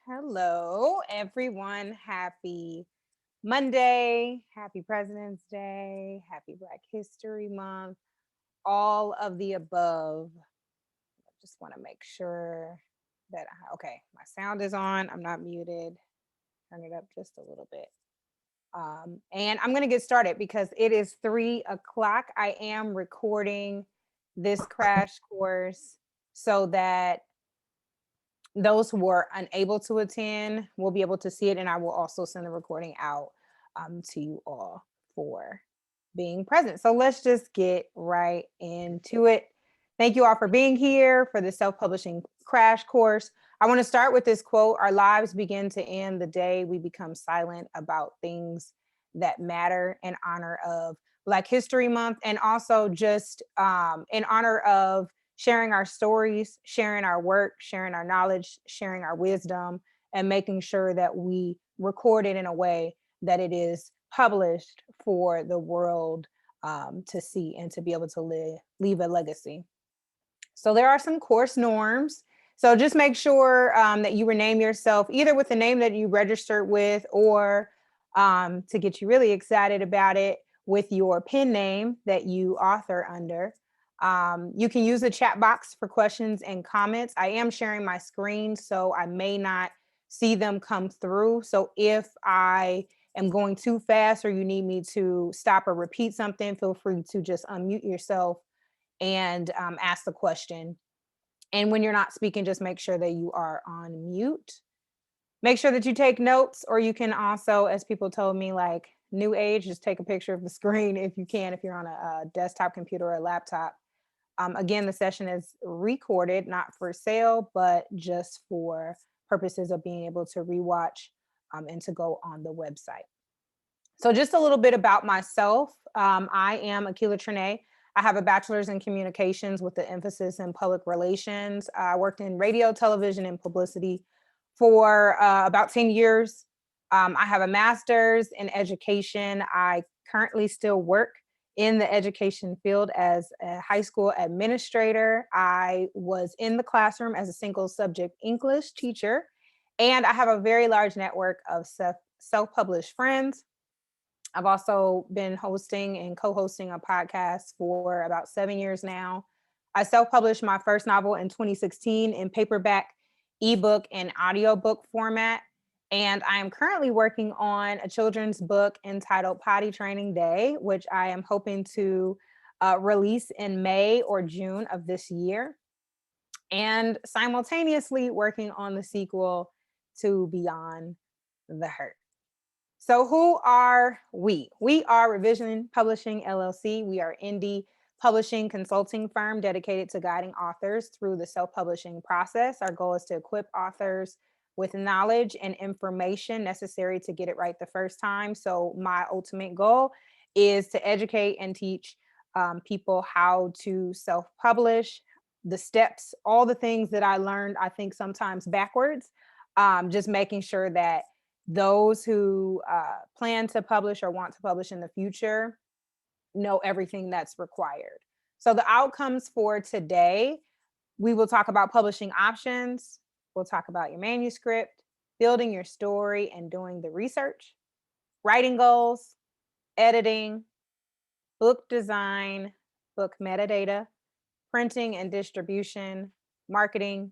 Hello, everyone. Happy Monday. Happy President's Day. Happy Black History Month. All of the above. I just want to make sure that, okay, my sound is on. I'm not muted. Turn it up just a little bit. And I'm going to get started because it is 3 o'clock. I am recording this crash course so that those who were unable to attend will be able to see it, and I will also send the recording out to you all for being present. So let's just get right into it. Thank you all for being here for the self-publishing crash course. I want to start with this quote: "Our lives begin to end the day we become silent about things that matter," in honor of Black History Month, and also just in honor of sharing our stories, sharing our work, sharing our knowledge, sharing our wisdom, and making sure that we record it in a way that it is published for the world to see and to be able to leave a legacy. So there are some course norms. So just make sure that you rename yourself either with the name that you registered with, or to get you really excited about it, with your pen name that you author under. You can use the chat box for questions and comments. I am sharing my screen, so I may not see them come through. So if I am going too fast or you need me to stop or repeat something, feel free to just unmute yourself and ask the question. And when you're not speaking, just make sure that you are on mute. Make sure that you take notes, or you can also, as people told me, like new age, just take a picture of the screen if you can, if you're on a desktop computer or a laptop. Again, the session is recorded, not for sale, but just for purposes of being able to rewatch and to go on the website. So just a little bit about myself. I am Akila Trine. I have a bachelor's in communications with the emphasis in public relations. I worked in radio, television, and publicity for about 10 years. I have a master's in education. I currently still work in the education field as a high school administrator. I was in the classroom as a single subject English teacher, and I have a very large network of self-published friends. I've also been hosting and co-hosting a podcast for about 7 years now. I self-published my first novel in 2016 in paperback, ebook, and audiobook format. And I am currently working on a children's book entitled Potty Training Day, which I am hoping to release in May or June of this year. And simultaneously working on the sequel to Beyond the Hurt. So who are we? We are Revision Publishing LLC. We are indie publishing consulting firm dedicated to guiding authors through the self-publishing process. Our goal is to equip authors with knowledge and information necessary to get it right the first time. So my ultimate goal is to educate and teach people how to self-publish, the steps, all the things that I learned, I think sometimes backwards, just making sure that those who plan to publish or want to publish in the future know everything that's required. So the outcomes for today, we will talk about publishing options. We'll talk about your manuscript, building your story and doing the research, writing goals, editing, book design, book metadata, printing and distribution, marketing,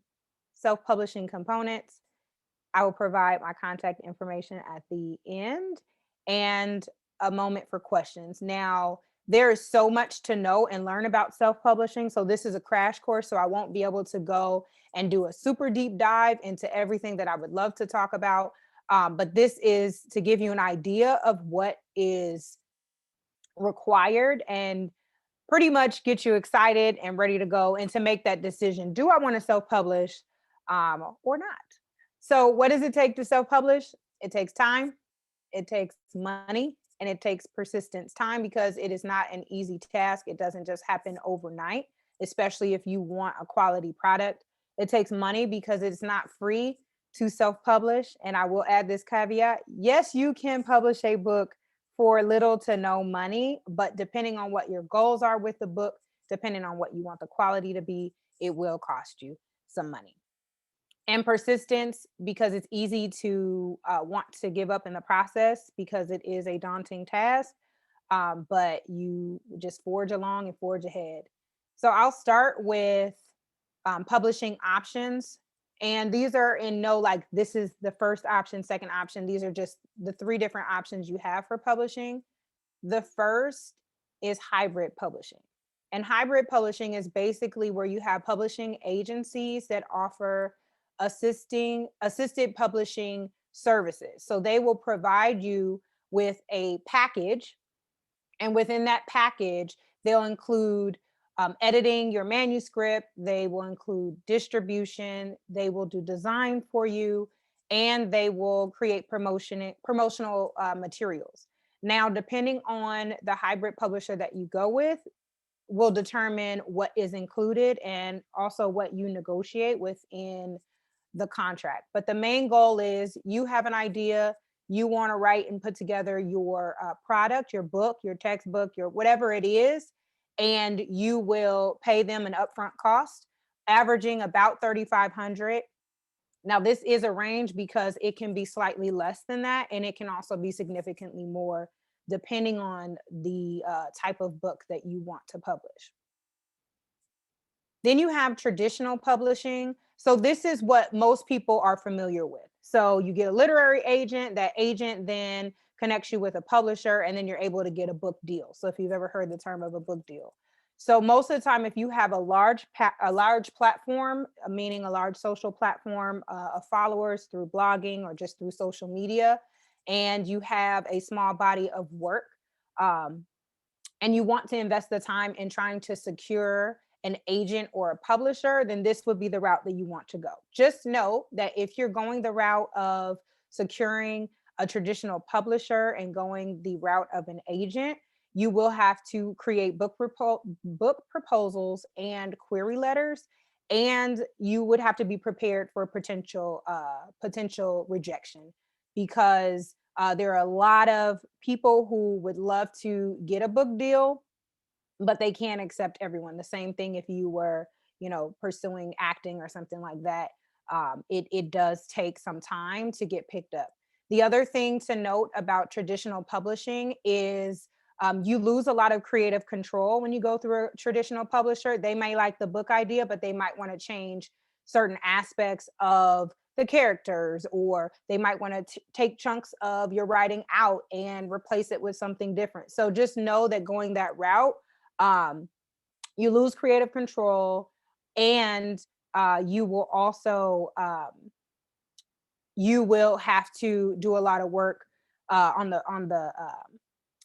self-publishing components. I will provide my contact information at the end, and a moment for questions. Now, there is so much to know and learn about self-publishing. So this is a crash course, so I won't be able to go and do a super deep dive into everything that I would love to talk about. But this is to give you an idea of what is required and pretty much get you excited and ready to go and to make that decision. Do I want to self-publish or not? So what does it take to self-publish? It takes time, it takes money, and it takes persistence. Time because it is not an easy task. It doesn't just happen overnight, especially if you want a quality product. It takes money because it's not free to self-publish. And I will add this caveat. Yes, you can publish a book for little to no money, but depending on what your goals are with the book, depending on what you want the quality to be, it will cost you some money. and persistence, because it's easy to want to give up in the process because it is a daunting task. But you just forge along and forge ahead. So I'll start with publishing options. And these are in no, like, this is the first option, second option. These are just the three different options you have for publishing. The first is hybrid publishing. And hybrid publishing is basically where you have publishing agencies that offer assisted publishing services. So they will provide you with a package, and within that package, they'll include editing your manuscript, they will include distribution, they will do design for you, and they will create promotional materials. Now, depending on the hybrid publisher that you go with, will determine what is included and also what you negotiate within the contract. But the main goal is you have an idea, you want to write and put together your product, your book, your textbook, your whatever it is, and you will pay them an upfront cost, averaging about 3,500. Now, this is a range because it can be slightly less than that, and it can also be significantly more depending on the type of book that you want to publish. Then you have traditional publishing. So this is what most people are familiar with. So you get a literary agent, that agent then connects you with a publisher, and then you're able to get a book deal. So if you've ever heard the term of a book deal. So most of the time, if you have a large platform, meaning a large social platform of followers through blogging or just through social media, and you have a small body of work, um, and you want to invest the time in trying to secure an agent or a publisher, then this would be the route that you want to go. Just know that if you're going the route of securing a traditional publisher and going the route of an agent, you will have to create book proposals and query letters, and you would have to be prepared for potential rejection, because there are a lot of people who would love to get a book deal, but they can't accept everyone. The same thing if you were, pursuing acting or something like that. It does take some time to get picked up. The other thing to note about traditional publishing is you lose a lot of creative control when you go through a traditional publisher. They may like the book idea, but they might want to change certain aspects of the characters, or they might want to take chunks of your writing out and replace it with something different. So just know that going that route, um, you lose creative control, and you will also you will have to do a lot of work on the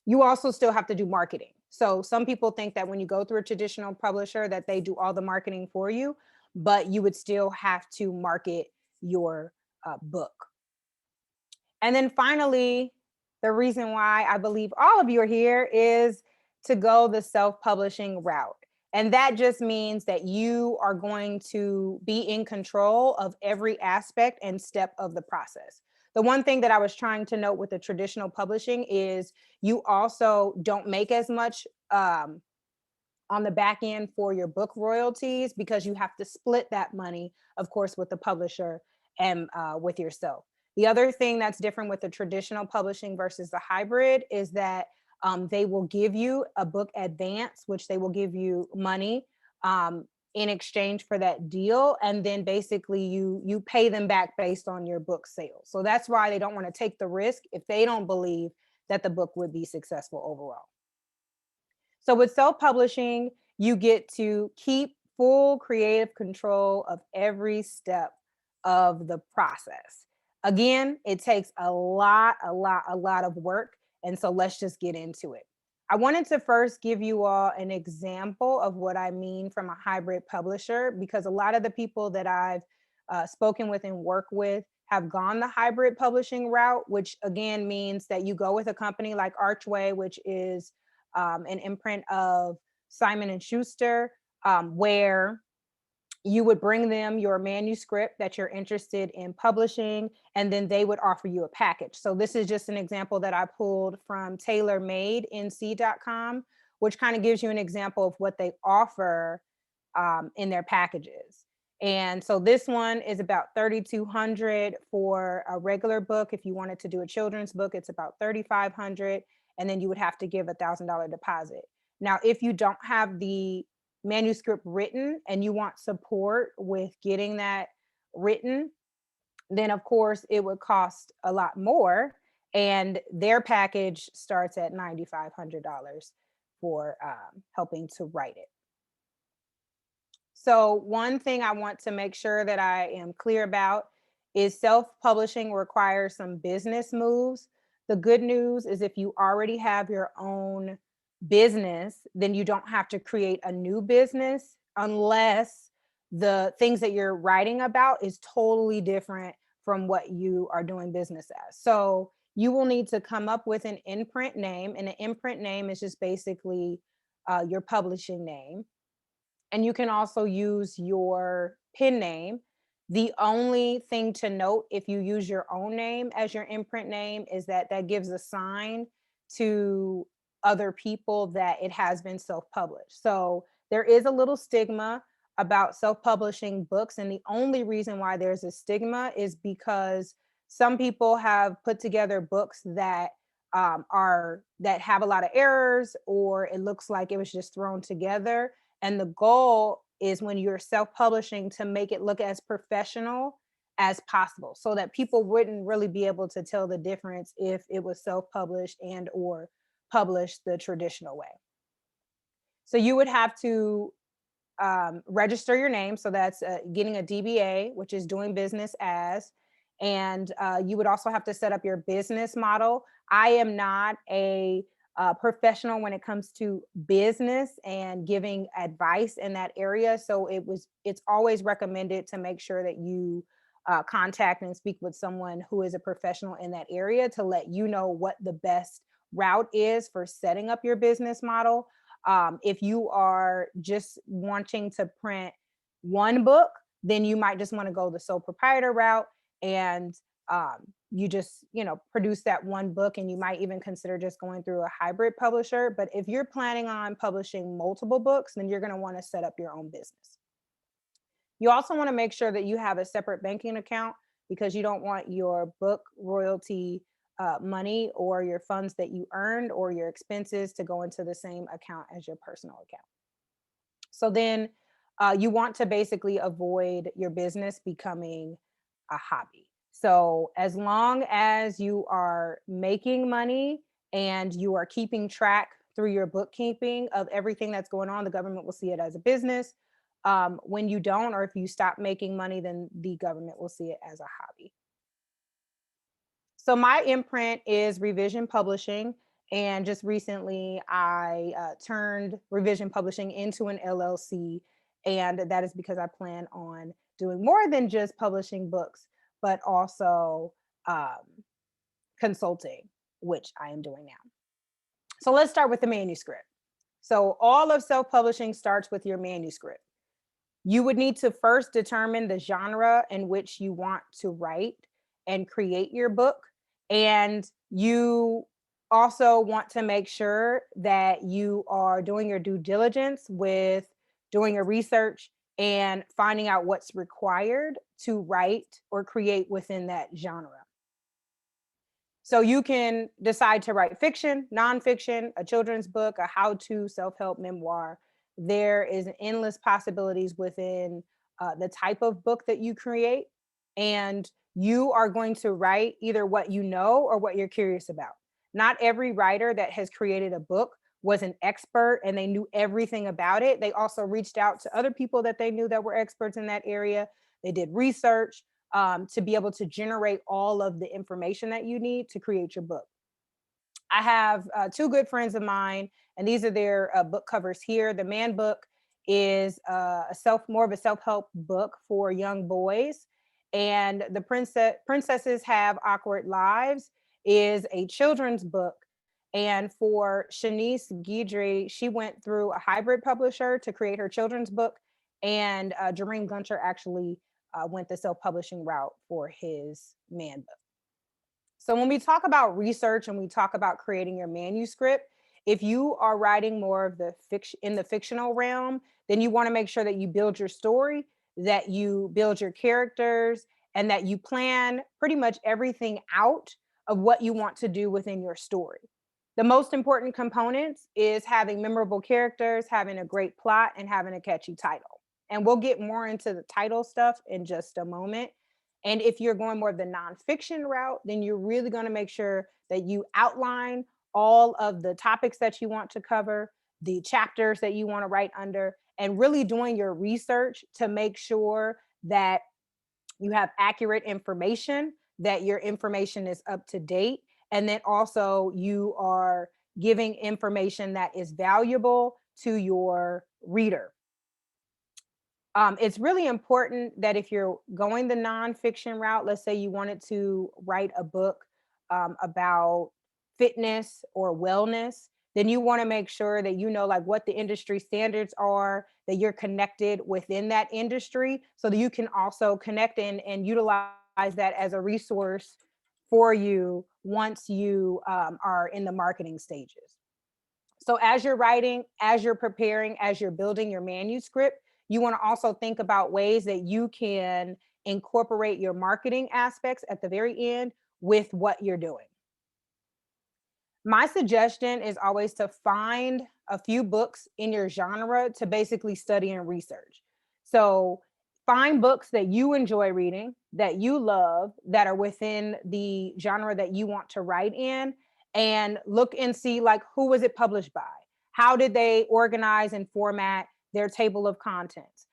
you also still have to do marketing. So some people think that when you go through a traditional publisher that they do all the marketing for you, but you would still have to market your book. And then finally, the reason why I believe all of you are here is to go the self-publishing route. And that just means that you are going to be in control of every aspect and step of the process. The one thing that I was trying to note with the traditional publishing is you also don't make as much on the back end for your book royalties, because you have to split that money, of course, with the publisher and with yourself. The other thing that's different with the traditional publishing versus the hybrid is that they will give you a book advance, which they will give you money in exchange for that deal, and then basically you pay them back based on your book sales. So that's why they don't want to take the risk if they don't believe that the book would be successful overall. So with self-publishing, you get to keep full creative control of every step of the process. Again, it takes a lot of work. And so let's just get into it. I wanted to first give you all an example of what I mean from a hybrid publisher, because a lot of the people that I've spoken with and work with have gone the hybrid publishing route, which again means that you go with a company like Archway, which is an imprint of Simon and Schuster, where you would bring them your manuscript that you're interested in publishing, and then they would offer you a package. So this is just an example that I pulled from tailormadenc.com, which kind of gives you an example of what they offer in their packages. And so this one is about 3,200 for a regular book. If you wanted to do a children's book, it's about 3,500, and then you would have to give $1,000 deposit. Now, if you don't have the manuscript written and you want support with getting that written, then of course it would cost a lot more. And their package starts at $9,500 for helping to write it. So, one thing I want to make sure that I am clear about is self publishing requires some business moves. The good news is if you already have your own business, then you don't have to create a new business unless the things that you're writing about is totally different from what you are doing business as. So, you will need to come up with an imprint name, and an imprint name is just basically your publishing name, and you can also use your pen name. The only thing to note if you use your own name as your imprint name is that that gives a sign to other people that it has been self-published. So there is a little stigma about self-publishing books, and the only reason why there's a stigma is because some people have put together books that are that have a lot of errors, or it looks like it was just thrown together, and the goal is when you're self-publishing to make it look as professional as possible so that people wouldn't really be able to tell the difference if it was self-published and or published the traditional way. So you would have to register your name. So that's getting a DBA, which is doing business as. And you would also have to set up your business model. I am not a professional when it comes to business and giving advice in that area. So it's always recommended to make sure that you contact and speak with someone who is a professional in that area to let you know what the best route is for setting up your business model. If you are just wanting to print one book, then you might just want to go the sole proprietor route, and you just produce that one book, and you might even consider just going through a hybrid publisher. But if you're planning on publishing multiple books, then you're going to want to set up your own business. You also want to make sure that you have a separate banking account, because you don't want your book royalty money or your funds that you earned or your expenses to go into the same account as your personal account. So then you want to basically avoid your business becoming a hobby. So as long as you are making money and you are keeping track through your bookkeeping of everything that's going on, the government will see it as a business. When you don't, or if you stop making money, then the government will see it as a hobby. So my imprint is Revision Publishing, and just recently I turned Revision Publishing into an LLC, and that is because I plan on doing more than just publishing books, but also um, consulting, which I am doing now. So let's start with the manuscript. So all of self-publishing starts with your manuscript. You would need to first determine the genre in which you want to write and create your book. And you also want to make sure that you are doing your due diligence with doing your research and finding out what's required to write or create within that genre. So you can decide to write fiction, nonfiction, a children's book, a how-to self-help memoir. There is endless possibilities within the type of book that you create, and you are going to write either what you know or what you're curious about. Not every writer that has created a book was an expert and they knew everything about it. They also reached out to other people that they knew that were experts in that area. They did research to be able to generate all of the information that you need to create your book. I have two good friends of mine, and these are their book covers here. The Man Book is more of a self-help book for young boys, and the Princesses Have Awkward Lives is a children's book. And for Shanice Guidry, she went through a hybrid publisher to create her children's book, and Jermaine Gunter actually went the self-publishing route for his Man Book. So when we talk about research and we talk about creating your manuscript, if you are writing more of the fiction in the fictional realm, then you want to make sure that you build your story. that you build your characters, and that you plan pretty much everything out of what you want to do within your story. The most important components is having memorable characters, having a great plot, and having a catchy title. And we'll get more into the title stuff in just a moment. And if you're going more of the nonfiction route, then you're really going to make sure that you outline all of the topics that you want to cover, the chapters that you want to write under, and really doing your research to make sure that you have accurate information, that your information is up to date, and then also you are giving information that is valuable to your reader. It's really important that if you're going the nonfiction route, let's say you wanted to write a book about fitness or wellness, then you want to make sure that you know like what the industry standards are, that you're connected within that industry so that you can also connect and utilize that as a resource for you once you are in the marketing stages. So as you're writing, as you're preparing, as you're building your manuscript, you want to also think about ways that you can incorporate your marketing aspects at the very end with what you're doing. My suggestion is always to find a few books in your genre to basically study and research. So find books that you enjoy reading, that you love, that are within the genre that you want to write in, and look and see like who was it published by? How did they organize and format their table of contents?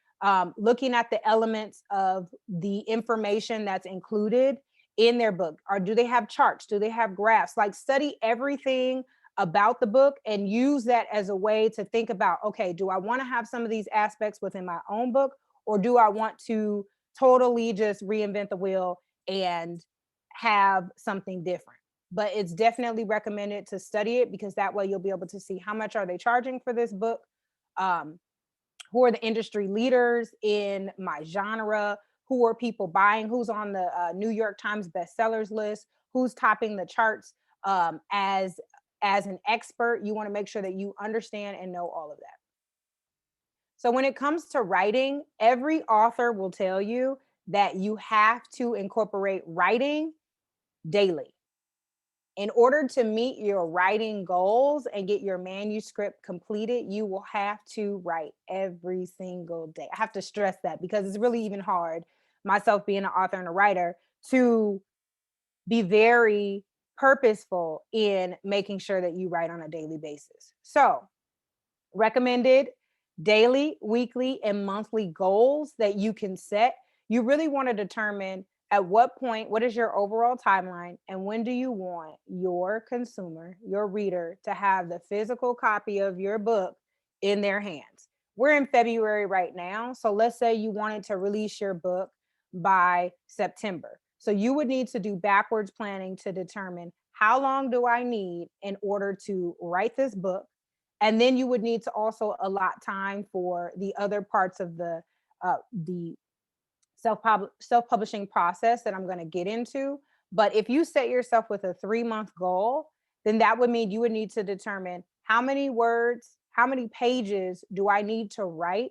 Looking at the elements of the information that's included in their book, or do they have charts, do they have graphs? Like study everything about the book and use that as a way to think about, okay, do I want to have some of these aspects within my own book, or do I want to totally just reinvent the wheel and have something different? But it's definitely recommended to study it, because that way you'll be able to see how much are they charging for this book, um, who are the industry leaders in my genre, who are people buying, who's on the New York Times bestsellers list, who's topping the charts. As an expert, you want to make sure that you understand and know all of that. So when it comes to writing, every author will tell you that you have to incorporate writing daily. In order to meet your writing goals and get your manuscript completed, you will have to write every single day. I have to stress that because it's really even hard, myself being an author and a writer, to be very purposeful in making sure that you write on a daily basis. So, recommended daily, weekly, and monthly goals that you can set. You really want to determine at what point, what is your overall timeline, and when do you want your consumer, your reader, to have the physical copy of your book in their hands. We're in February right now. So let's say you wanted to release your book by September. So you would need to do backwards planning to determine how long do I need in order to write this book, and then you would need to also allot time for the other parts of the self-publishing process that I'm going to get into. But if you set yourself with a 3-month goal, then that would mean you would need to determine how many words, how many pages do I need to write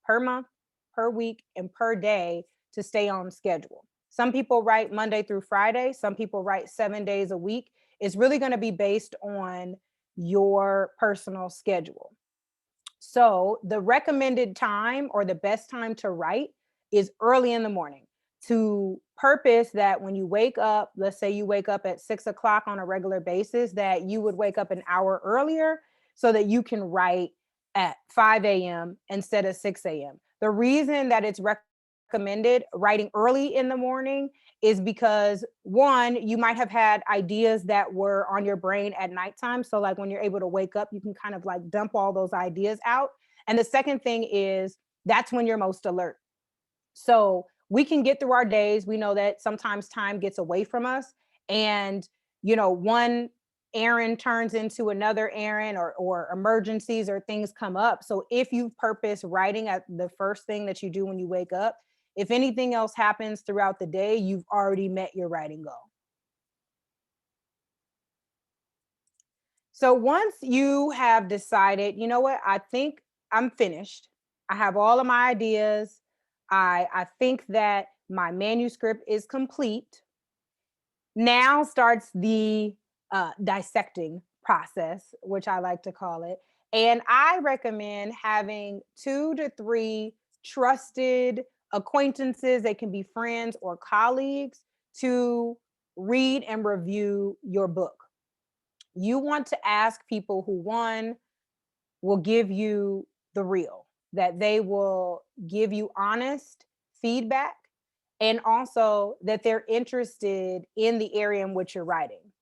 per month, per week, and per day to stay on schedule. Some people write Monday through Friday, some people write 7 days a week. It's really going to be based on your personal schedule. So, the recommended time or the best time to write is early in the morning, to purpose that when you wake up, let's say you wake up at 6 o'clock on a regular basis, that you would wake up an hour earlier so that you can write at 5 a.m. instead of 6 a.m. The reason that it's recommended writing early in the morning is because, one, you might have had ideas that were on your brain at nighttime. So, like when you're able to wake up, you can kind of like dump all those ideas out. And the second thing is that's when you're most alert. So we can get through our days. We know that sometimes time gets away from us, and one errand turns into another errand, or emergencies or things come up. So if you purpose writing at the first thing that you do when you wake up, if anything else happens throughout the day, you've already met your writing goal. So once you have decided, you know what, I think I'm finished. I have all of my ideas. I think that my manuscript is complete. Now starts the dissecting process, which I like to call it. And I recommend having 2 to 3 trusted acquaintances, they can be friends or colleagues, to read and review your book. You want to ask people who, one, will give you the real, that they will give you honest feedback, and also that they're interested in the area in which you're writing.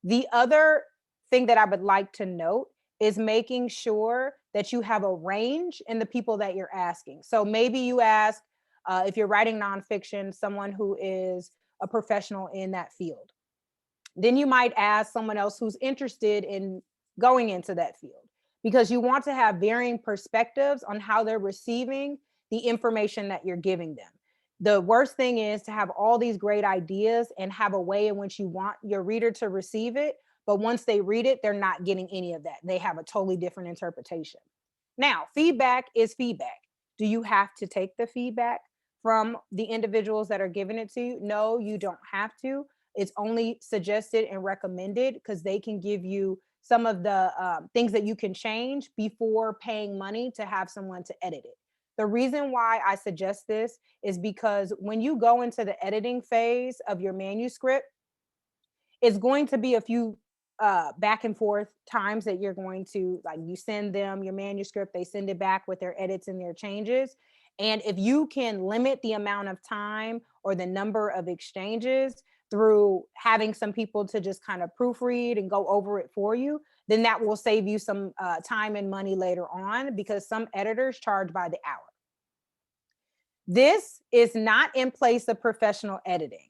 The other thing that I would like to note is making sure that you have a range in the people that you're asking. So maybe you ask, if you're writing nonfiction, someone who is a professional in that field. Then you might ask someone else who's interested in going into that field, because you want to have varying perspectives on how they're receiving the information that you're giving them. The worst thing is to have all these great ideas and have a way in which you want your reader to receive it, but once they read it, they're not getting any of that. They have a totally different interpretation. Now, feedback is feedback. Do you have to take the feedback from the individuals that are giving it to you? No, you don't have to. It's only suggested and recommended because they can give you some of the things that you can change before paying money to have someone to edit it. The reason why I suggest this is because when you go into the editing phase of your manuscript, it's going to be a few back and forth times that you're going to, like, you send them your manuscript, they send it back with their edits and their changes. And if you can limit the amount of time or the number of exchanges through having some people to just kind of proofread and go over it for you, then that will save you some time and money later on, because some editors charge by the hour. This is not in place of professional editing.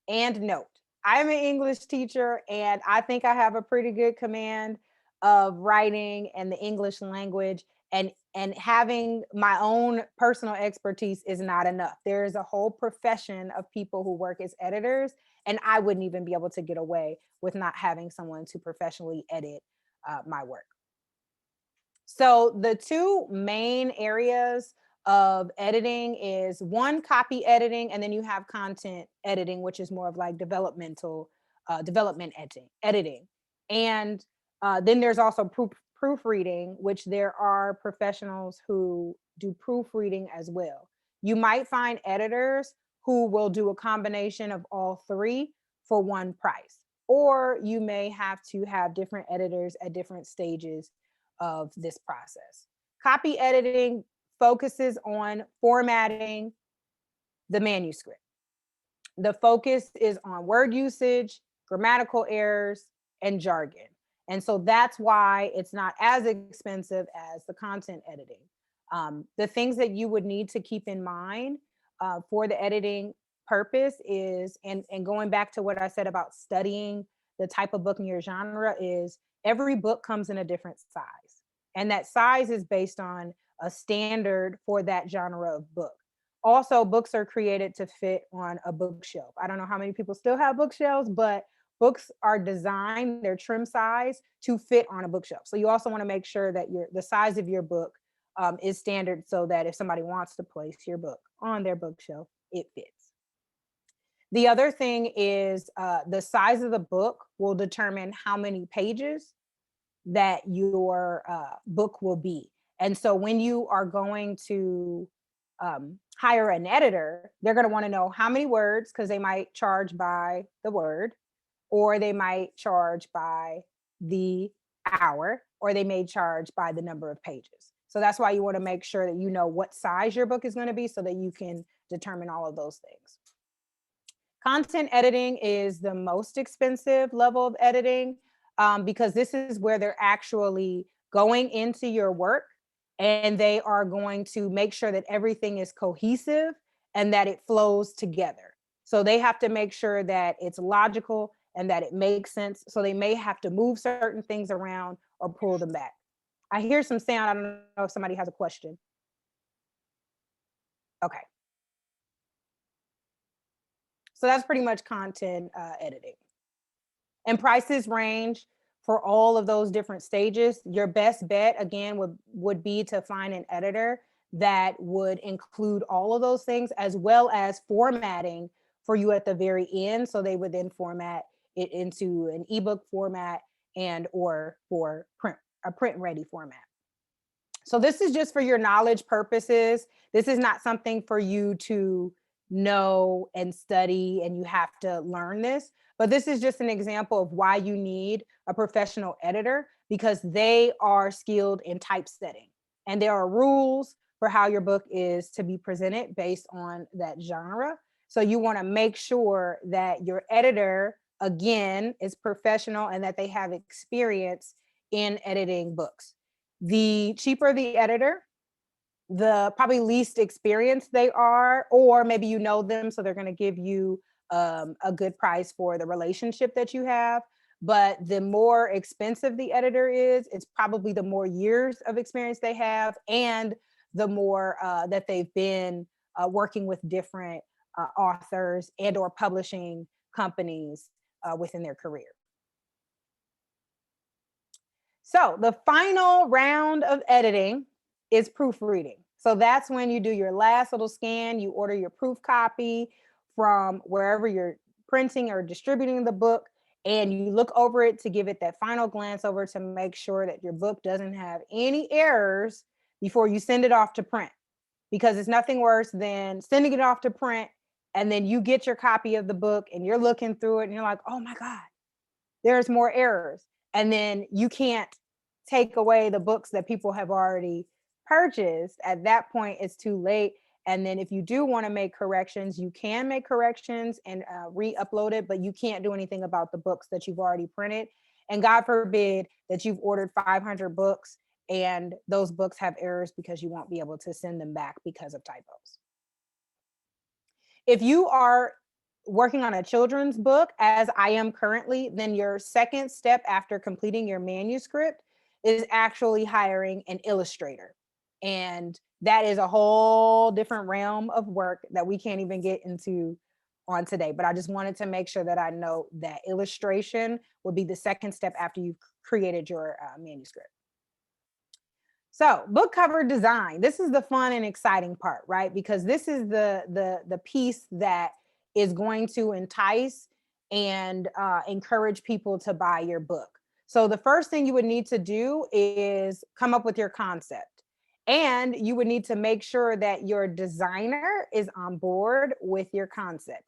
And note, I'm an English teacher and I think I have a pretty good command of writing and the English language, and having my own personal expertise is not enough. There is a whole profession of people who work as editors, and I wouldn't even be able to get away with not having someone to professionally edit my work. So the two main areas of editing is, one, copy editing, and then you have content editing, which is more of like developmental development editing. And then there's also proofreading, which there are professionals who do proofreading as well. You might find editors who will do a combination of all three for one price, or you may have to have different editors at different stages of this process. Copy editing focuses on formatting the manuscript. The focus is on word usage, grammatical errors, and jargon. And so that's why it's not as expensive as the content editing. The things that you would need to keep in mind for the editing purpose is, and going back to what I said about studying the type of book in your genre, is every book comes in a different size. And that size is based on a standard for that genre of book. Also, books are created to fit on a bookshelf. I don't know how many people still have bookshelves, but books are designed, their trim size, to fit on a bookshelf. So you also want to make sure that the size of your book is standard, so that if somebody wants to place your book on their bookshelf, it fits. The other thing is the size of the book will determine how many pages that your book will be. And so when you are going to hire an editor, they're going to want to know how many words, because they might charge by the word, or they might charge by the hour, or they may charge by the number of pages. So that's why you want to make sure that you know what size your book is going to be, so that you can determine all of those things. Content editing is the most expensive level of editing, because this is where they're actually going into your work and they are going to make sure that everything is cohesive and that it flows together. So they have to make sure that it's logical and that it makes sense. So they may have to move certain things around or pull them back. I hear some sound. I don't know if somebody has a question. Okay. So that's pretty much content editing. And prices range for all of those different stages. Your best bet, again, would be to find an editor that would include all of those things, as well as formatting for you at the very end. So they would then format it into an ebook format and or for print, a print ready format. So this is just for your knowledge purposes. This is not something for you to know and study and you have to learn this, but this is just an example of why you need a professional editor, because they are skilled in typesetting. And there are rules for how your book is to be presented based on that genre. So you want to make sure that your editor, again, is professional and that they have experience in editing books. The cheaper the editor, the probably least experienced they are, or maybe you know them, so they're going to give you a good price for the relationship that you have. But the more expensive the editor is, it's probably the more years of experience they have, and the more that they've been working with different authors and or publishing companies within their career. So the final round of editing is proofreading. So that's when you do your last little scan, you order your proof copy from wherever you're printing or distributing the book, and you look over it to give it that final glance over to make sure that your book doesn't have any errors before you send it off to print. Because it's nothing worse than sending it off to print and then you get your copy of the book and you're looking through it and you're like, oh my God, there's more errors. And then you can't take away the books that people have already purchased. At that point, it's too late. And then if you do want to make corrections, you can make corrections and re-upload it, but you can't do anything about the books that you've already printed. And God forbid that you've ordered 500 books and those books have errors, because you won't be able to send them back because of typos. If you are working on a children's book, as I am currently, then your second step after completing your manuscript is actually hiring an illustrator. And that is a whole different realm of work that we can't even get into on today. But I just wanted to make sure that I know that illustration would be the second step after you've created your manuscript. So book cover design, this is the fun and exciting part, right? Because this is the piece that is going to entice and encourage people to buy your book. So the first thing you would need to do is come up with your concept. And you would need to make sure that your designer is on board with your concept.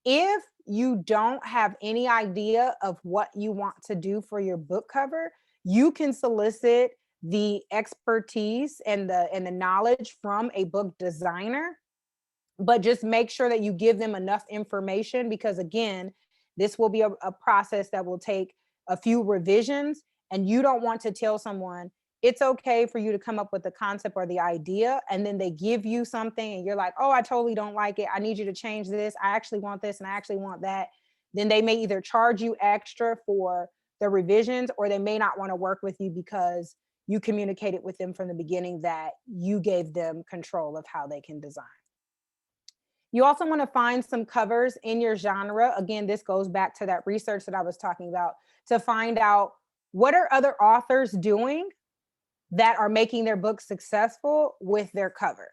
If you don't have any idea of what you want to do for your book cover, you can solicit the expertise and the knowledge from a book designer, but just make sure that you give them enough information, because again, this will be a process that will take a few revisions, and you don't want to tell someone it's okay for you to come up with the concept or the idea, and then they give you something and you're like, oh, I totally don't like it, I need you to change this, I actually want this and I actually want that. Then they may either charge you extra for the revisions, or they may not want to work with you because you communicated with them from the beginning that you gave them control of how they can design. You also want to find some covers in your genre. Again, this goes back to that research that I was talking about, to find out what are other authors doing that are making their book successful with their cover.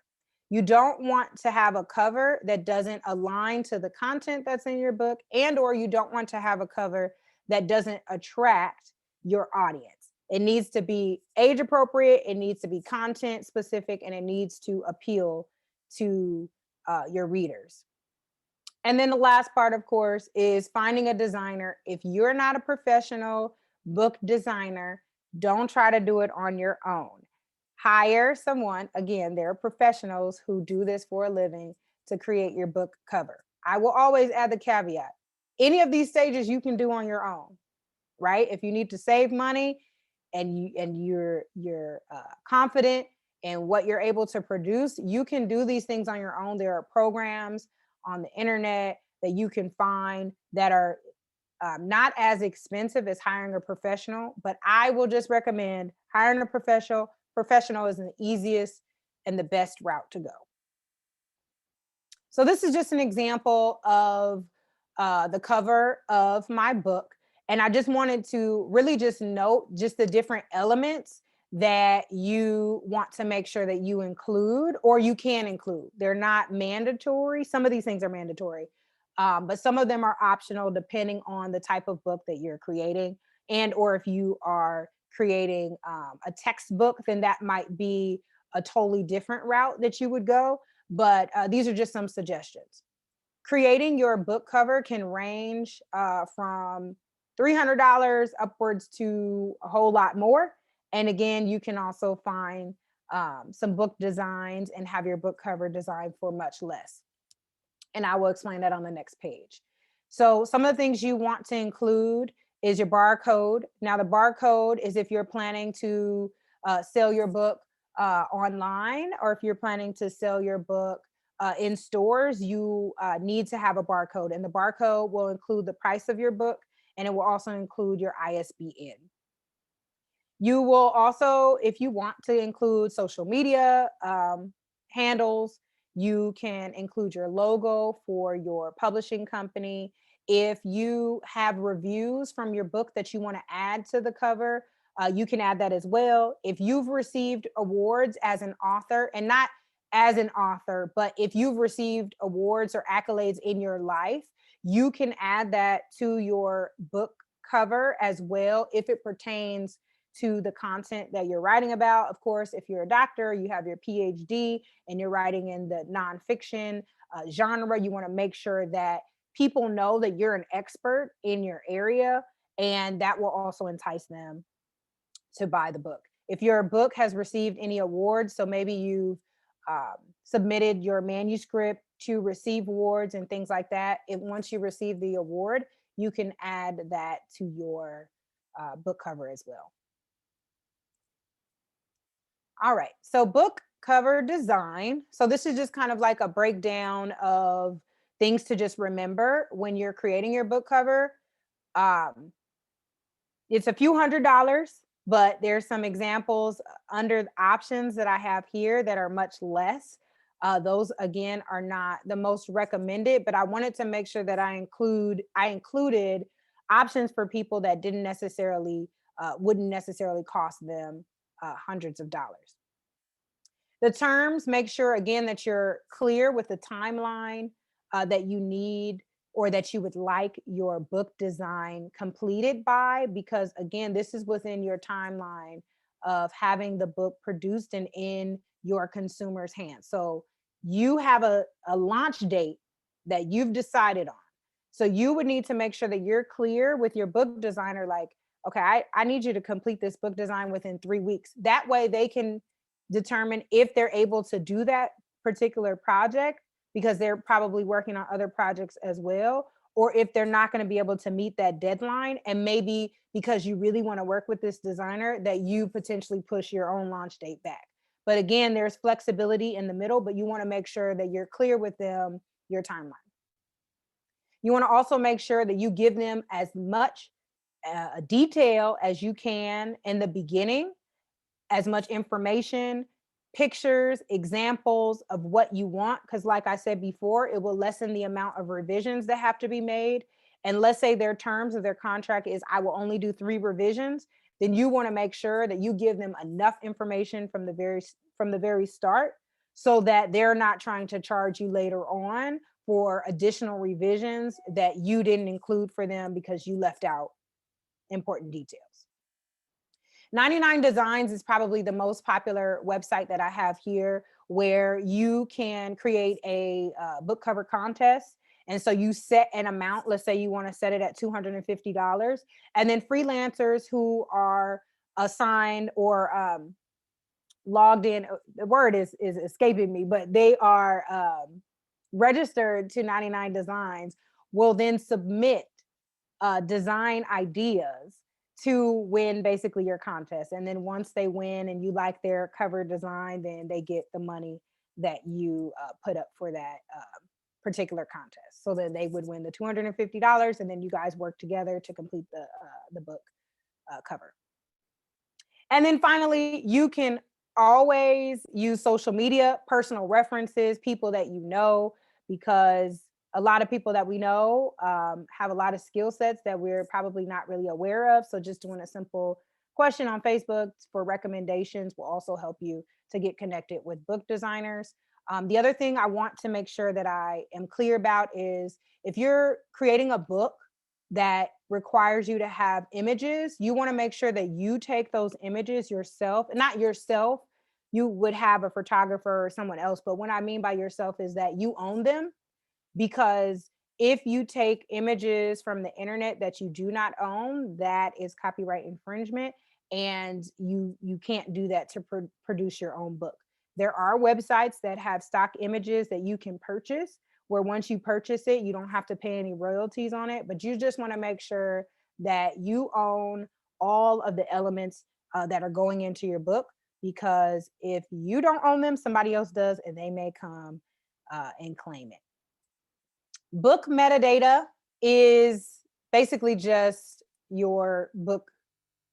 You don't want to have a cover that doesn't align to the content that's in your book, and or you don't want to have a cover that doesn't attract your audience. It needs to be age appropriate, it needs to be content specific, and it needs to appeal to your readers. And then the last part, of course, is finding a designer. If you're not a professional book designer, don't try to do it on your own. Hire someone, again, there are professionals who do this for a living, to create your book cover. I will always add the caveat, any of these stages you can do on your own, right? If you need to save money and you're confident in what you're able to produce, you can do these things on your own. There are programs on the internet that you can find that are not as expensive as hiring a professional, but I will just recommend hiring a professional. Professional is the easiest and the best route to go. So this is just an example of the cover of my book. And I just wanted to really just note just the different elements that you want to make sure that you include, or you can include. They're not mandatory. Some of these things are mandatory, but some of them are optional depending on the type of book that you're creating. And or if you are creating a textbook, then that might be a totally different route that you would go. But these are just some suggestions. Creating your book cover can range from $300 upwards to a whole lot more. And again, you can also find some book designs and have your book cover designed for much less. And I will explain that on the next page. So some of the things you want to include is your barcode. Now the barcode is if you're planning to sell your book online, or if you're planning to sell your book in stores, you need to have a barcode, and the barcode will include the price of your book, and it will also include your ISBN. You will also, if you want to include social media handles, you can include your logo for your publishing company. If you have reviews from your book that you want to add to the cover, you can add that as well. If you've received awards as an author, and not as an author, but if you've received awards or accolades in your life, you can add that to your book cover as well if it pertains to the content that you're writing about. Of course, if you're a doctor, you have your PhD and you're writing in the nonfiction genre, you want to make sure that people know that you're an expert in your area, and that will also entice them to buy the book. If your book has received any awards, so maybe you've submitted your manuscript to receive awards and things like that, once you receive the award, you can add that to your book cover as well. All right, so book cover design. So this is just kind of like a breakdown of things to just remember when you're creating your book cover. It's a few $100s, but there's some examples under options that I have here that are much less. Those again are not the most recommended, but I wanted to make sure that I included options for people that didn't necessarily wouldn't necessarily cost them hundreds of dollars. The terms, make sure again that you're clear with the timeline that you need or that you would like your book design completed by, because again, this is within your timeline of having the book produced and in your consumer's hands. So you have a launch date that you've decided on. So you would need to make sure that you're clear with your book designer, like, okay, I need you to complete this book design within 3 weeks. That way they can determine if they're able to do that particular project, because they're probably working on other projects as well, or if they're not going to be able to meet that deadline, and maybe because you really want to work with this designer that you potentially push your own launch date back. But again, there's flexibility in the middle, but you want to make sure that you're clear with them your timeline. You want to also make sure that you give them as much detail as you can in the beginning, as much information, pictures, examples of what you want. Because like I said before, it will lessen the amount of revisions that have to be made. And let's say their terms of their contract is, I will only do 3 revisions. Then you want to make sure that you give them enough information from the very start, so that they're not trying to charge you later on for additional revisions that you didn't include for them because you left out important details. 99 Designs is probably the most popular website that I have here, where you can create a book cover contest. And so you set an amount, let's say you want to set it at $250. And then freelancers who are assigned or logged in, the word is escaping me, but they are registered to 99 Designs, will then submit design ideas to win basically your contest. And then once they win and you like their cover design, then they get the money that you put up for that particular contest. So then they would win the $250, and then you guys work together to complete the book cover. And then finally, you can always use social media, personal references, people that you know, because a lot of people that we know have a lot of skill sets that we're probably not really aware of. So just doing a simple question on Facebook for recommendations will also help you to get connected with book designers. The other thing I want to make sure that I am clear about is if you're creating a book that requires you to have images, you want to make sure that you take those images yourself, not yourself. You would have a photographer or someone else, but what I mean by yourself is that you own them, because if you take images from the internet that you do not own, that is copyright infringement, and you can't do that to produce your own book. There are websites that have stock images that you can purchase, where once you purchase it, you don't have to pay any royalties on it, but you just want to make sure that you own all of the elements that are going into your book, because if you don't own them, somebody else does, and they may come and claim it. Book metadata is basically just your book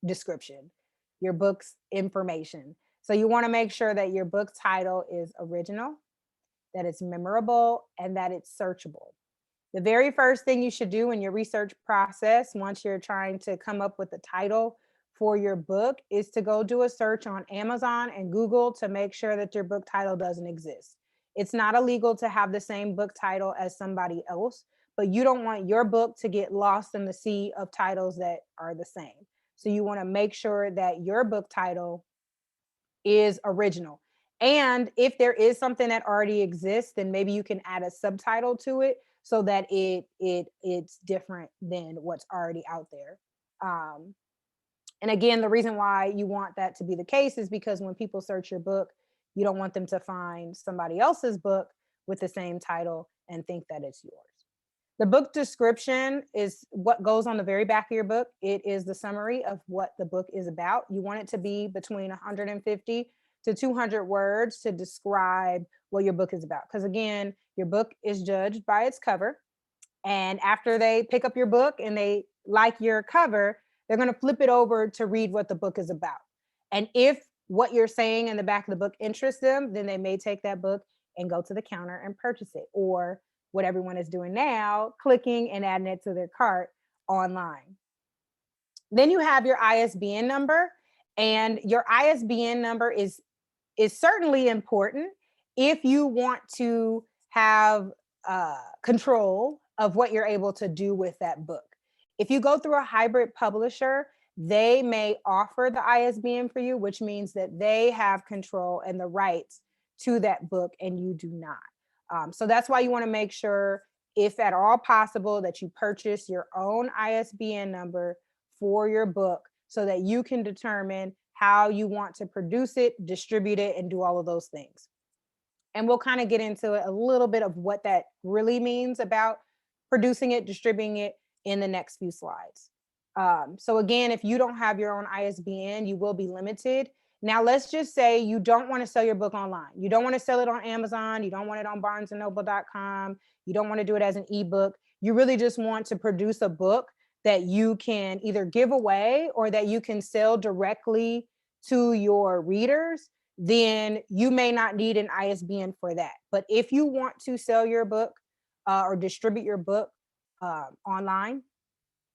description, your book's information. So you want to make sure that your book title is original, that it's memorable, and that it's searchable. The very first thing you should do in your research process, once you're trying to come up with the title for your book, is to go do a search on Amazon and Google to make sure that your book title doesn't exist. It's not illegal to have the same book title as somebody else, but you don't want your book to get lost in the sea of titles that are the same. So you want to make sure that your book title is original. And if there is something that already exists, then maybe you can add a subtitle to it so that it's different than what's already out there. Um, and again, the reason why you want that to be the case is because when people search your book, you don't want them to find somebody else's book with the same title and think that it's yours. The book description is what goes on the very back of your book. It is the summary of what the book is about. You want it to be between 150 to 200 words to describe what your book is about. Because again, your book is judged by its cover. And after they pick up your book and they like your cover, they're going to flip it over to read what the book is about. And if what you're saying in the back of the book interests them, then they may take that book and go to the counter and purchase it, or what everyone is doing now, clicking and adding it to their cart online. Then you have your ISBN number, and your ISBN number is certainly important if you want to have control of what you're able to do with that book. If you go through a hybrid publisher, they may offer the ISBN for you, which means that they have control and the rights to that book and you do not. So that's why you want to make sure, if at all possible, that you purchase your own ISBN number for your book so that you can determine how you want to produce it, distribute it, and do all of those things. And we'll kind of get into a little bit of what that really means about producing it, distributing it in the next few slides. So again, if you don't have your own ISBN, you will be limited. Now, let's just say you don't want to sell your book online. You don't want to sell it on Amazon. You don't want it on barnesandnoble.com. You don't want to do it as an ebook. You really just want to produce a book that you can either give away or that you can sell directly to your readers. Then you may not need an ISBN for that. But if you want to sell your book or distribute your book online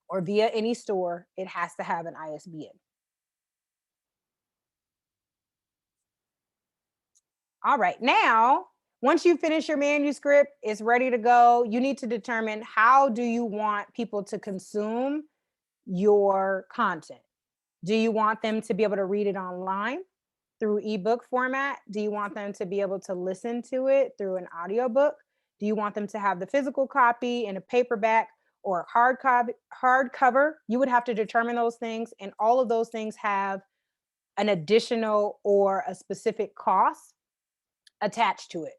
or via any store, it has to have an ISBN. All right, now, once you finish your manuscript, it's ready to go. You need to determine, how do you want people to consume your content? Do you want them to be able to read it online through ebook format? Do you want them to be able to listen to it through an audiobook? Do you want them to have the physical copy in a paperback or a hardcover? You would have to determine those things, and all of those things have an additional or a specific cost attached to it.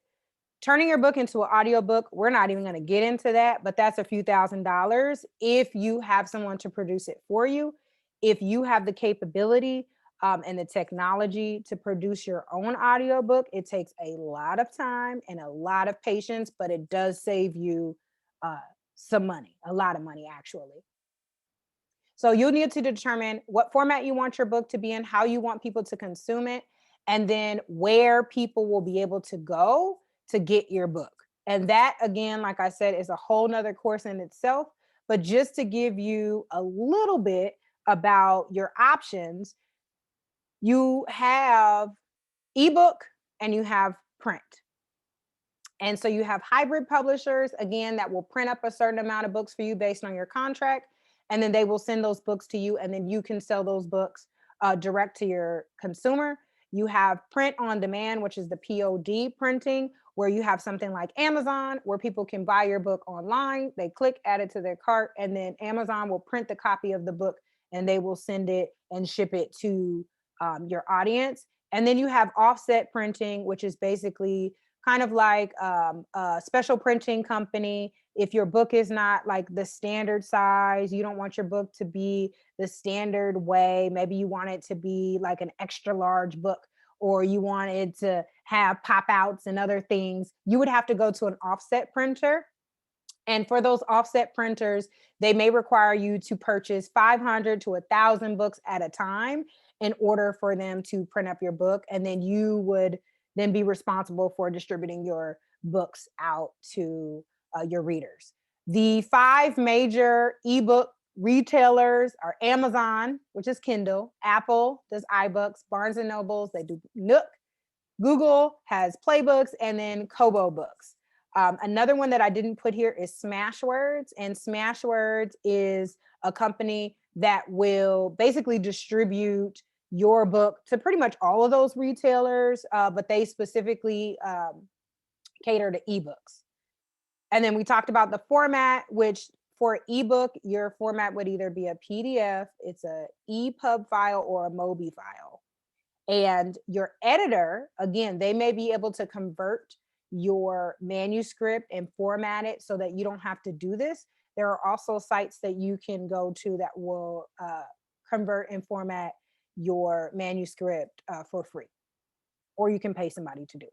Turning your book into an audiobook, we're not even going to get into that, but that's a few $1,000s if you have someone to produce it for you. If you have the capability and the technology to produce your own audiobook, it takes a lot of time and a lot of patience, but it does save you some money, a lot of money actually. So you'll need to determine what format you want your book to be in, how you want people to consume it, and then where people will be able to go to get your book. And that, again, like I said, is a whole nother course in itself. But just to give you a little bit about your options, you have ebook and you have print. And so you have hybrid publishers, again, that will print up a certain amount of books for you based on your contract. And then they will send those books to you, and then you can sell those books direct to your consumer. You have print on demand, which is the POD printing, where you have something like Amazon, where people can buy your book online. They click, add it to their cart, and then Amazon will print the copy of the book and they will send it and ship it to your audience. And then you have offset printing, which is basically kind of like a special printing company. If your book is not like the standard size, you don't want your book to be the standard way. Maybe you want it to be like an extra large book, or you want it to have pop outs and other things. You would have to go to an offset printer. And for those offset printers, they may require you to purchase 500 to 1,000 books at a time in order for them to print up your book. And then you would then be responsible for distributing your books out to your readers. The 5 major ebook retailers are Amazon, which is Kindle, Apple does iBooks, Barnes and Nobles, they do Nook, Google has Playbooks, and then Kobo Books. Another one that I didn't put here is Smashwords, and Smashwords is a company that will basically distribute your book to pretty much all of those retailers, but they specifically cater to ebooks. And then we talked about the format, which for ebook, your format would either be a PDF, it's a EPUB file, or a MOBI file. And your editor, again, they may be able to convert your manuscript and format it so that you don't have to do this. There are also sites that you can go to that will convert and format your manuscript for free, or you can pay somebody to do it.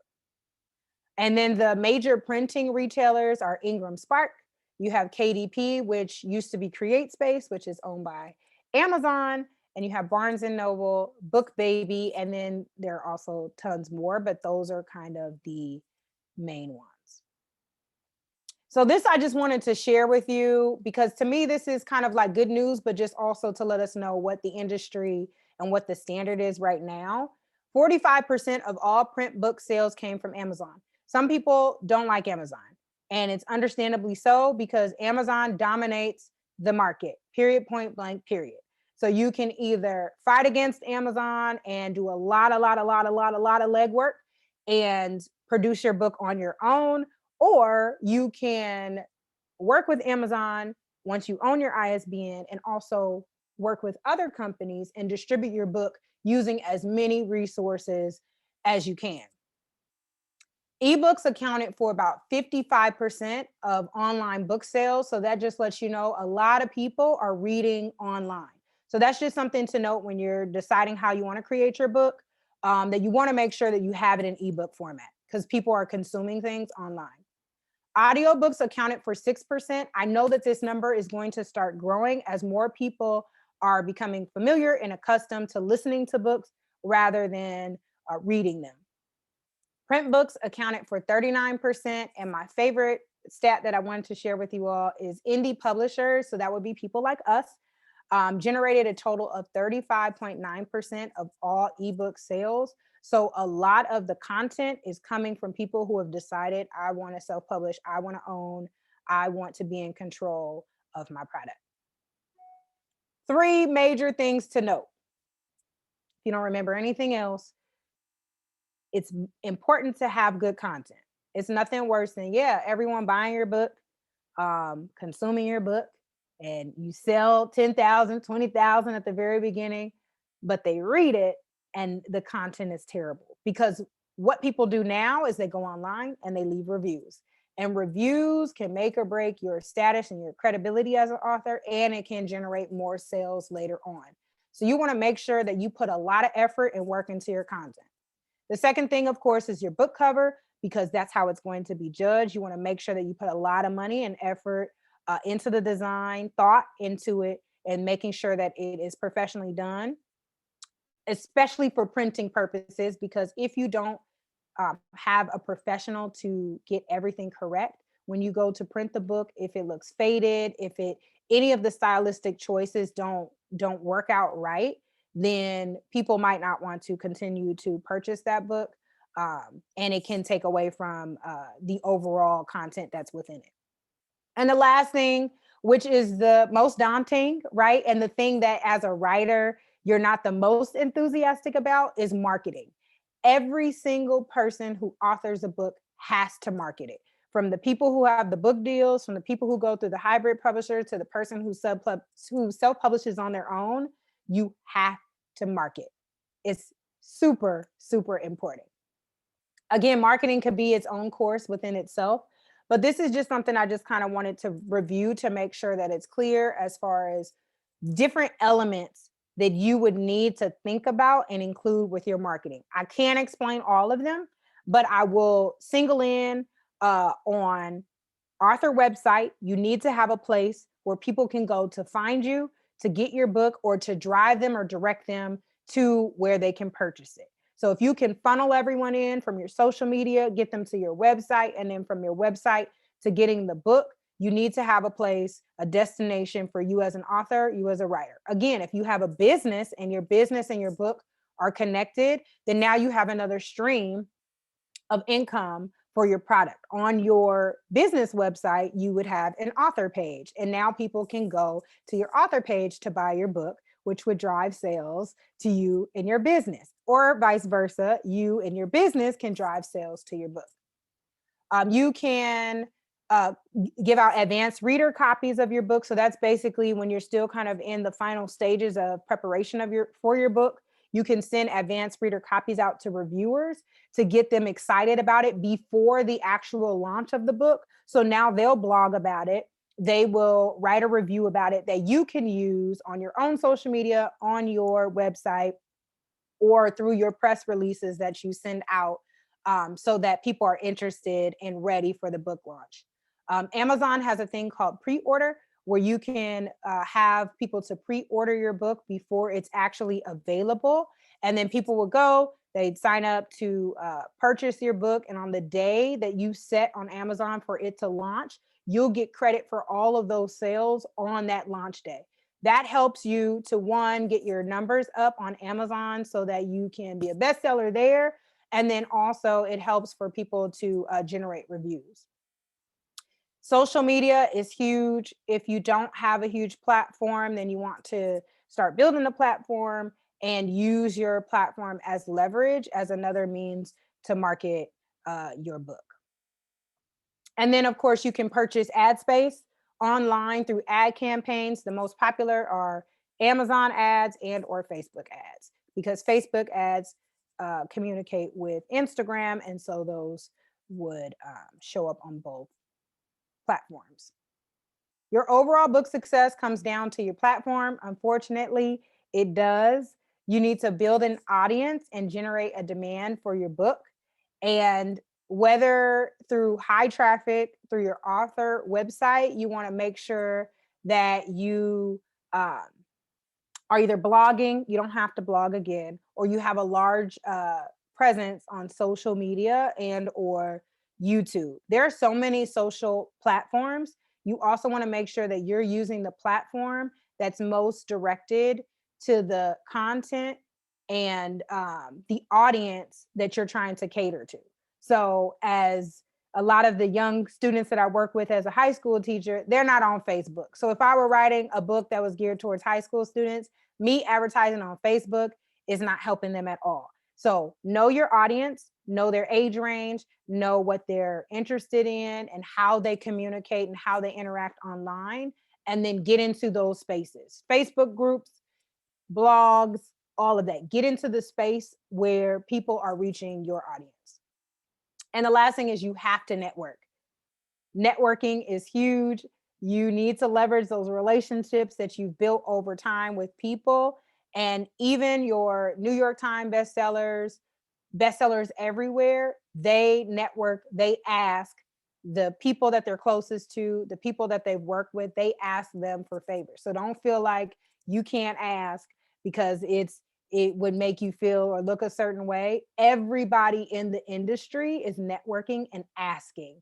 And then the major printing retailers are Ingram Spark. You have KDP, which used to be CreateSpace, which is owned by Amazon. And you have Barnes and Noble, BookBaby, and then there are also tons more, but those are kind of the main ones. So this I just wanted to share with you, because to me, this is kind of like good news, but just also to let us know what the industry and what the standard is right now. 45% of all print book sales came from Amazon. Some people don't like Amazon, and it's understandably so, because Amazon dominates the market, period, point blank, period. So you can either fight against Amazon and do a lot of legwork and produce your book on your own, or you can work with Amazon once you own your ISBN and also work with other companies and distribute your book using as many resources as you can. Ebooks accounted for about 55% of online book sales. So that just lets you know a lot of people are reading online. So that's just something to note when you're deciding how you want to create your book, that you want to make sure that you have it in ebook format, because people are consuming things online. Audiobooks accounted for 6%. I know that this number is going to start growing as more people are becoming familiar and accustomed to listening to books rather than reading them. Print books accounted for 39%. And my favorite stat that I wanted to share with you all is indie publishers. So that would be people like us, generated a total of 35.9% of all ebook sales. So a lot of the content is coming from people who have decided, I want to self-publish, I want to own, I want to be in control of my product. 3 major things to note. If you don't remember anything else, it's important to have good content. It's nothing worse than, everyone buying your book, consuming your book, and you sell 10,000, 20,000 at the very beginning, but they read it and the content is terrible. Because what people do now is they go online and they leave reviews. And reviews can make or break your status and your credibility as an author, and it can generate more sales later on. So you want to make sure that you put a lot of effort and work into your content. The second thing, of course, is your book cover, because that's how it's going to be judged. You want to make sure that you put a lot of money and effort into the design, thought into it, and making sure that it is professionally done, especially for printing purposes, because if you don't have a professional to get everything correct, when you go to print the book, if it looks faded, if any of the stylistic choices don't don't work out right, then people might not want to continue to purchase that book. And it can take away from the overall content that's within it. And the last thing, which is the most daunting, right? And the thing that as a writer, you're not the most enthusiastic about is marketing. Every single person who authors a book has to market it. From the people who have the book deals, from the people who go through the hybrid publisher to the person who self-publishes on their own, you have to market. It's super, super important. Again, marketing could be its own course within itself, but this is just something I just kind of wanted to review to make sure that it's clear as far as different elements that you would need to think about and include with your marketing. I can't explain all of them, but I will single in on author website. You need to have a place where people can go to find you, to get your book, or to drive them or direct them to where they can purchase it. So if you can funnel everyone in from your social media, get them to your website, and then from your website to getting the book, you need to have a place, a destination for you as an author, you as a writer. Again, if you have a business and your book are connected, then now you have another stream of income for your product. On your business website, you would have an author page, and now people can go to your author page to buy your book, which would drive sales to you and your business, or vice versa. You and your business can drive sales to your book. You can uh, give out advanced reader copies of your book. So that's basically when you're still kind of in the final stages of preparation of your book. You can send advanced reader copies out to reviewers to get them excited about it before the actual launch of the book. So now they'll blog about it. They will write a review about it that you can use on your own social media, on your website, or through your press releases that you send out, so that people are interested and ready for the book launch. Amazon has a thing called pre-order, where you can have people to pre-order your book before it's actually available. And then people will go, they'd sign up to purchase your book. And on the day that you set on Amazon for it to launch, you'll get credit for all of those sales on that launch day. That helps you to, one, get your numbers up on Amazon so that you can be a bestseller there. And then also it helps for people to generate reviews. Social media is huge. If you don't have a huge platform, then you want to start building a platform and use your platform as leverage, as another means to market your book. And then, of course, you can purchase ad space online through ad campaigns. The most popular are Amazon ads and or Facebook ads, because Facebook ads communicate with Instagram, and so those would show up on both platforms. Your overall book success comes down to your platform. Unfortunately, it does. You need to build an audience and generate a demand for your book. And whether through high traffic, through your author website, you want to make sure that you are either blogging, you don't have to blog again, or you have a large presence on social media and or YouTube. There are so many social platforms. You also want to make sure that you're using the platform that's most directed to the content and the audience that you're trying to cater to. So as a lot of the young students that I work with as a high school teacher, they're not on Facebook. So if I were writing a book that was geared towards high school students, me advertising on Facebook is not helping them at all. So know your audience, know their age range, know what they're interested in and how they communicate and how they interact online, and then get into those spaces. Facebook groups, blogs, all of that. Get into the space where people are reaching your audience. And the last thing is you have to network. Networking is huge. You need to leverage those relationships that you've built over time with people. And even your New York Times bestsellers everywhere, they network, they ask the people that they're closest to, the people that they've worked with, they ask them for favors. So don't feel like you can't ask because it would make you feel or look a certain way. Everybody in the industry is networking and asking.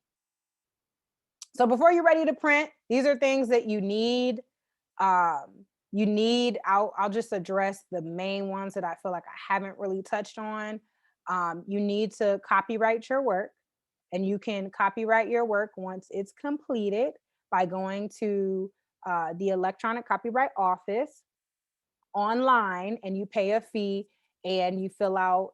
So before you're ready to print, these are things that you need. You need, I'll just address the main ones that I feel like I haven't really touched on. You need to copyright your work, and you can copyright your work once it's completed by going to the Electronic Copyright Office online, and you pay a fee and you fill out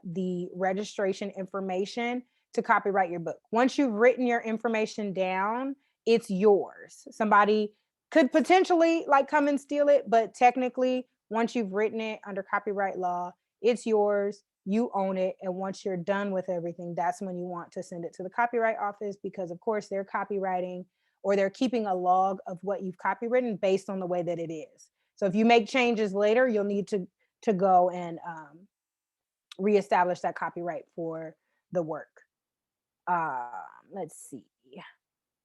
the registration information to copyright your book. Once you've written your information down, it's yours. Somebody could potentially like come and steal it, but technically, once you've written it under copyright law, it's yours. You own it. And once you're done with everything, that's when you want to send it to the copyright office, because, of course, they're copywriting, or they're keeping a log of what you've copywritten based on the way that it is. So if you make changes later, you'll need to go and reestablish that copyright for the work. Uh, let's see.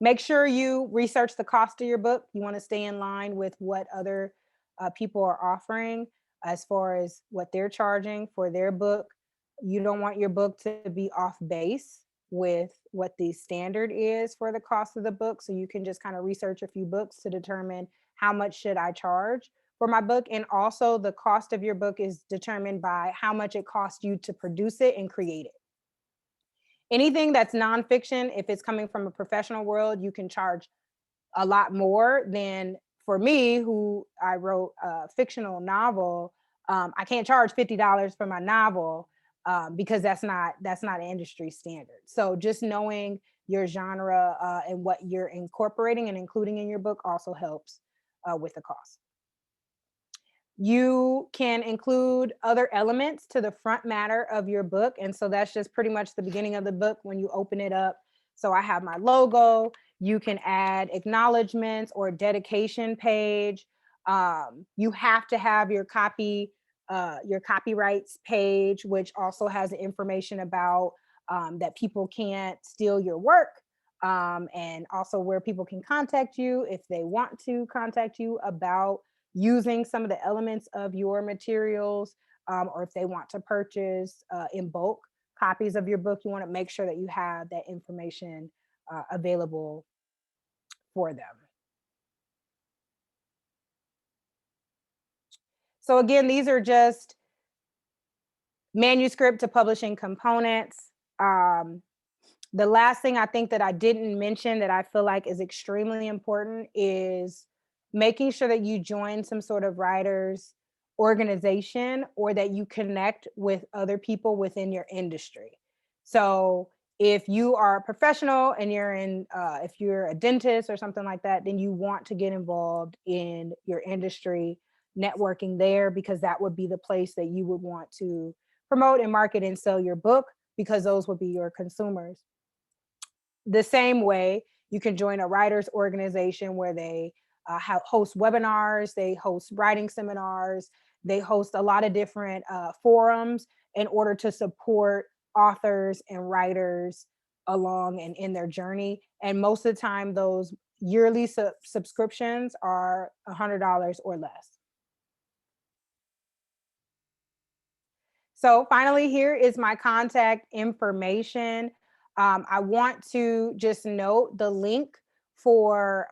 Make sure you research the cost of your book. You want to stay in line with what other people are offering as far as what they're charging for their book. You don't want your book to be off base with what the standard is for the cost of the book. So you can just kind of research a few books to determine how much should I charge for my book. And also, the cost of your book is determined by how much it costs you to produce it and create it. Anything that's nonfiction, if it's coming from a professional world, you can charge a lot more than, for me, who I wrote a fictional novel. I can't charge $50 for my novel because that's not an industry standard. So just knowing your genre and what you're incorporating and including in your book also helps with the cost. You can include other elements to the front matter of your book. And so that's just pretty much the beginning of the book when you open it up. So I have my logo. You can add acknowledgments or dedication page. You have to have your copyrights page, which also has information about that people can't steal your work, and also where people can contact you if they want to contact you about using some of the elements of your materials, or if they want to purchase in bulk copies of your book. You want to make sure that you have that information available for them. So again, these are just manuscript to publishing components. The last thing I think that I didn't mention that I feel like is extremely important is making sure that you join some sort of writers organization, or that you connect with other people within your industry. So if you are a professional and if you're a dentist or something like that, then you want to get involved in your industry, networking there, because that would be the place that you would want to promote and market and sell your book, because those would be your consumers. The same way, you can join a writers organization where they host webinars, they host writing seminars, they host a lot of different forums in order to support authors and writers along and in their journey. And most of the time, those yearly subscriptions are $100 or less. So finally, here is my contact information. I want to just note the link for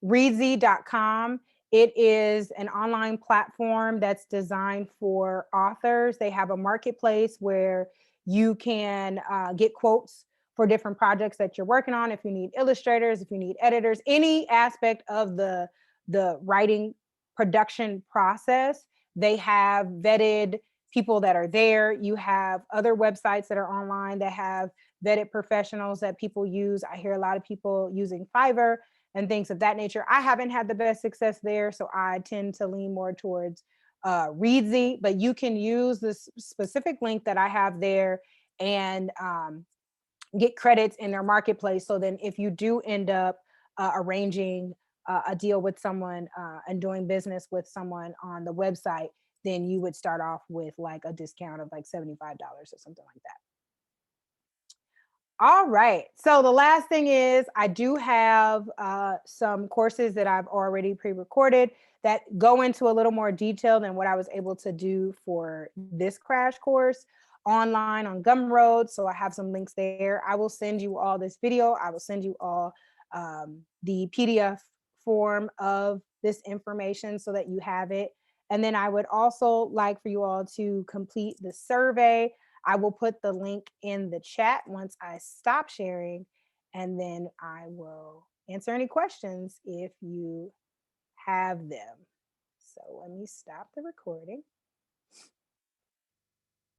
reedsy.com. It is an online platform that's designed for authors. They have a marketplace where you can get quotes for different projects that you're working on. If you need illustrators, if you need editors, any aspect of the writing production process, they have vetted people that are there. You have other websites that are online that have vetted professionals that people use. I hear a lot of people using Fiverr and things of that nature. I haven't had the best success there, so I tend to lean more towards Reedsy, but you can use this specific link that I have there and get credits in their marketplace. So then if you do end up arranging a deal with someone and doing business with someone on the website, then you would start off with like a discount of like $75 or something like that. All right. So the last thing is I do have some courses that I've already pre-recorded that go into a little more detail than what I was able to do for this crash course online on Gumroad. So I have some links there. I will send you all this video. I will send you all the PDF form of this information so that you have it. And then I would also like for you all to complete the survey. I will put the link in the chat once I stop sharing, and then I will answer any questions if you have them. So let me stop the recording.